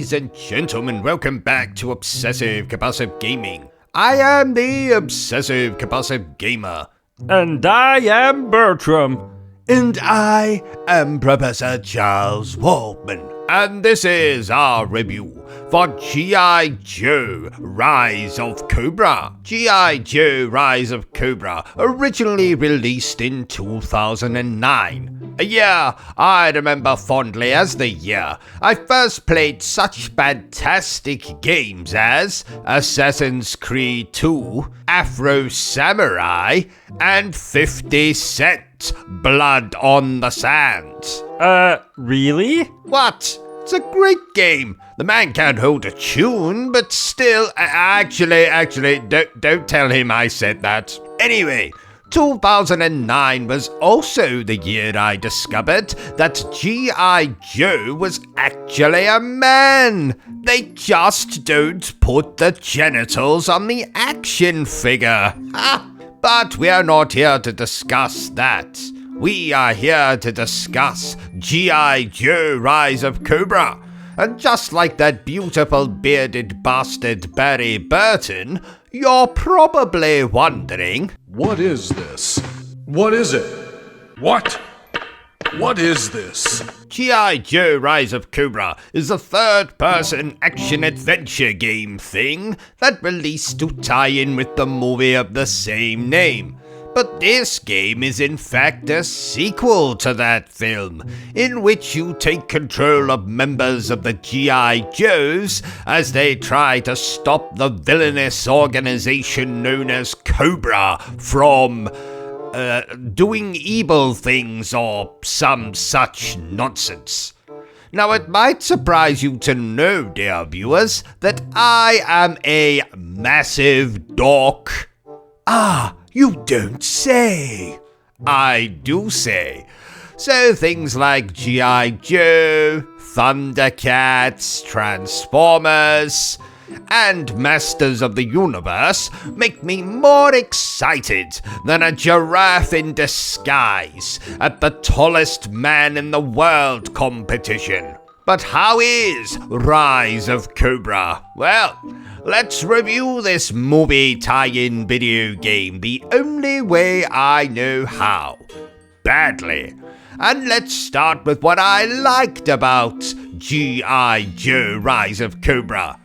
Ladies and gentlemen, welcome back to Obsessive Compulsive Gaming. I am the Obsessive Compulsive Gamer. And I am Bertrum. And I am Professor Charles Waldman. And this is our review for G.I. Joe Rise of Cobra. G.I. Joe Rise of Cobra, originally released in 2009. A year I remember fondly as the year I first played such fantastic games as Assassin's Creed 2, Afro Samurai, and 50 Cent. Blood on the Sand. Really? What? It's a great game. The man can't hold a tune, but still, actually, don't tell him I said that. Anyway, 2009 was also the year I discovered that G.I. Joe was actually a man. They just don't put the genitals on the action figure. But we are not here to discuss that. We are here to discuss G.I. Joe Rise of Cobra. And just like that beautiful bearded bastard Barry Burton, you're probably wondering, what is this? What is it? What is this? G.I. Joe Rise of Cobra is a third-person action-adventure game thing that released to tie in with the movie of the same name. But this game is in fact a sequel to that film, in which you take control of members of the G.I. Joes as they try to stop the villainous organization known as Cobra from doing evil things or some such nonsense. Now, it might surprise you to know, dear viewers, that I am a massive dork. You don't say. I do say. So things like G.I. Joe, Thundercats, Transformers, and Masters of the Universe make me more excited than a giraffe in disguise at the tallest man in the world competition. But how is Rise of Cobra? Well, let's review this movie tie-in video game the only way I know how. Badly. And let's start with what I liked about G.I. Joe Rise of Cobra.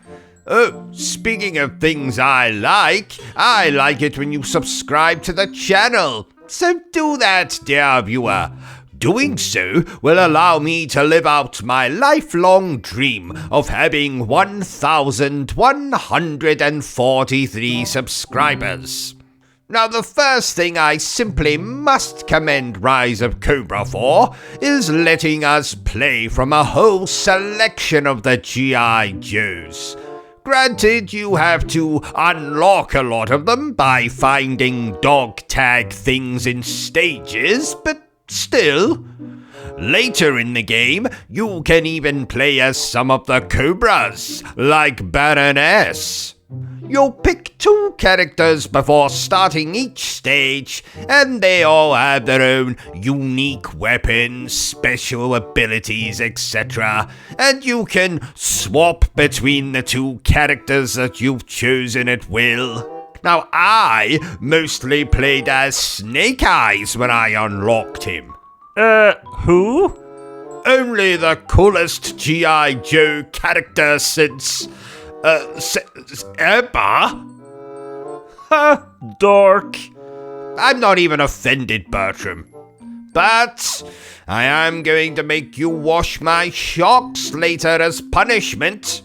Oh, speaking of things I like it when you subscribe to the channel. So do that, dear viewer. Doing so will allow me to live out my lifelong dream of having 1,143 subscribers. Now, the first thing I simply must commend Rise of Cobra for is letting us play from a whole selection of the G.I. Joes. Granted, you have to unlock a lot of them by finding dog tag things in stages, but still. Later in the game, you can even play as some of the Cobras, like Baroness. You'll pick 2 characters before starting each stage, and they all have their own unique weapons, special abilities, etc. And you can swap between the 2 characters that you've chosen at will. Now, I mostly played as Snake Eyes when I unlocked him. Who? Only the coolest G.I. Joe character since, ever? Ha, dork. I'm not even offended, Bertrum. But I am going to make you wash my shocks later as punishment.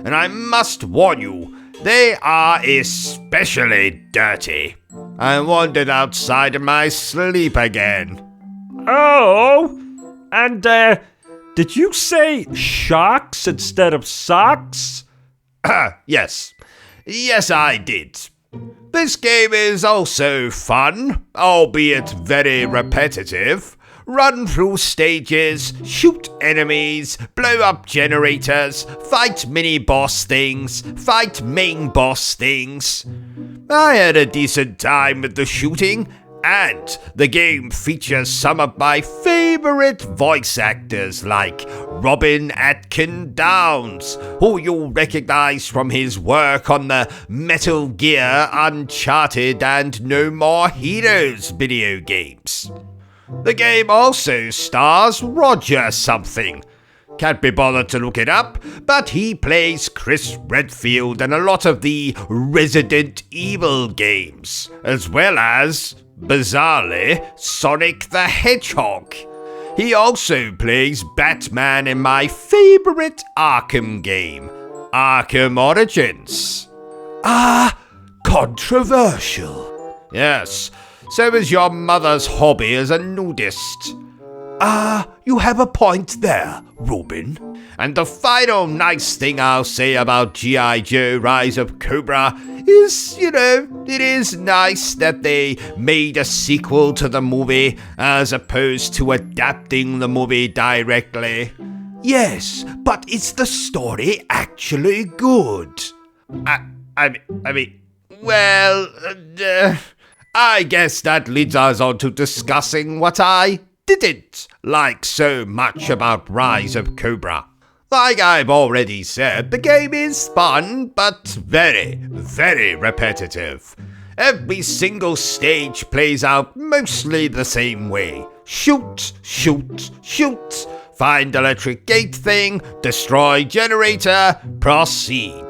And I must warn you, they are especially dirty. I wandered outside in my sleep again. Oh, and did you say shocks instead of socks? Yes, I did. This game is also fun, albeit very repetitive. Run through stages, shoot enemies, blow up generators, fight mini-boss things, fight main boss things. I had a decent time with the shooting, And the game features some of my favourite voice actors like Robin Atkin Downes, who you'll recognise from his work on the Metal Gear, Uncharted and No More Heroes video games. The game also stars Roger something. Can't be bothered to look it up, but he plays Chris Redfield in a lot of the Resident Evil games, as well as, bizarrely, Sonic the Hedgehog. He also plays Batman in my favourite Arkham game, Arkham Origins. Controversial. Yes, so is your mother's hobby as a nudist. You have a point there, Robin. And the final nice thing I'll say about G.I. Joe Rise of Cobra is, it is nice that they made a sequel to the movie as opposed to adapting the movie directly. Yes, but is the story actually good? I guess that leads us on to discussing what I didn't like so much about Rise of Cobra. Like I've already said, the game is fun, but very, very repetitive. Every single stage plays out mostly the same way. Shoot, shoot, shoot. Find electric gate thing, destroy generator, proceed.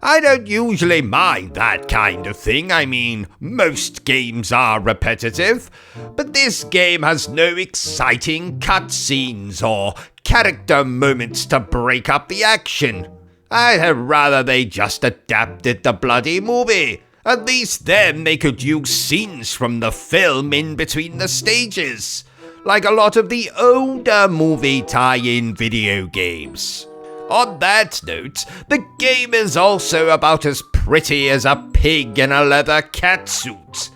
I don't usually mind that kind of thing. I mean, most games are repetitive, but this game has no exciting cutscenes or character moments to break up the action. I'd have rather they just adapted the bloody movie. At least then they could use scenes from the film in between the stages, like a lot of the older movie tie-in video games. On that note, the game is also about as pretty as a pig in a leather catsuit.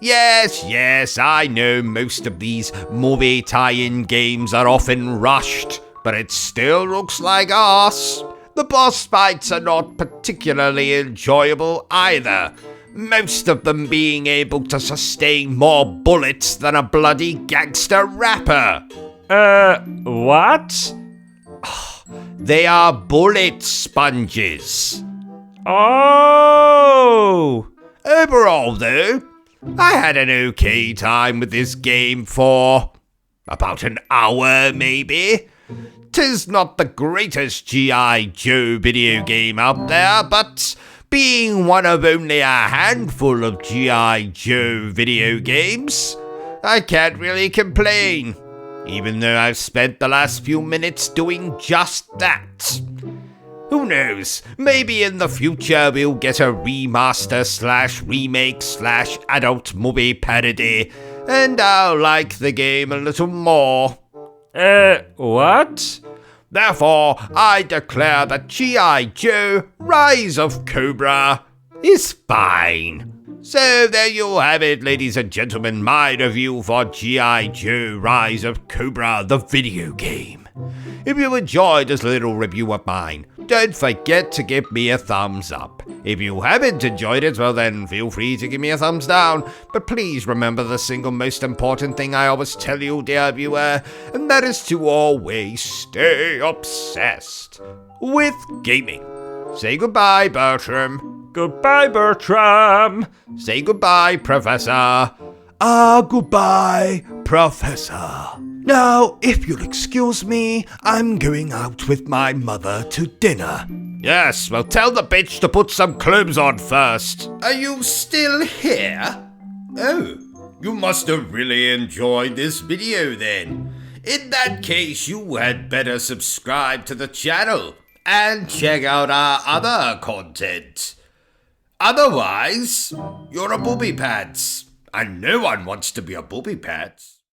Yes, I know most of these movie tie-in games are often rushed, but it still looks like arse. The boss fights are not particularly enjoyable either, most of them being able to sustain more bullets than a bloody gangster rapper. What? They are bullet sponges. Oh! Overall, though, I had an okay time with this game for about an hour, maybe. 'Tis not the greatest G.I. Joe video game out there, but being one of only a handful of G.I. Joe video games, I can't really complain. Even though I've spent the last few minutes doing just that. Who knows, maybe in the future we'll get a remaster/remake/adult movie parody, and I'll like the game a little more. What? Therefore, I declare that G.I. Joe Rise of Cobra is fine. So there you have it, ladies and gentlemen, my review for G.I. Joe Rise of Cobra, the video game. If you enjoyed this little review of mine, don't forget to give me a thumbs up. If you haven't enjoyed it, well then feel free to give me a thumbs down. But please remember the single most important thing I always tell you, dear viewer, and that is to always stay obsessed with gaming. Say goodbye, Bertrum. Goodbye, Bertram. Say goodbye, Professor. Goodbye, Professor. Now, if you'll excuse me, I'm going out with my mother to dinner. Yes, well, tell the bitch to put some clothes on first. Are you still here? Oh, you must have really enjoyed this video then. In that case, you had better subscribe to the channel and check out our other content. Otherwise, you're a booby pants, and no one wants to be a booby pants.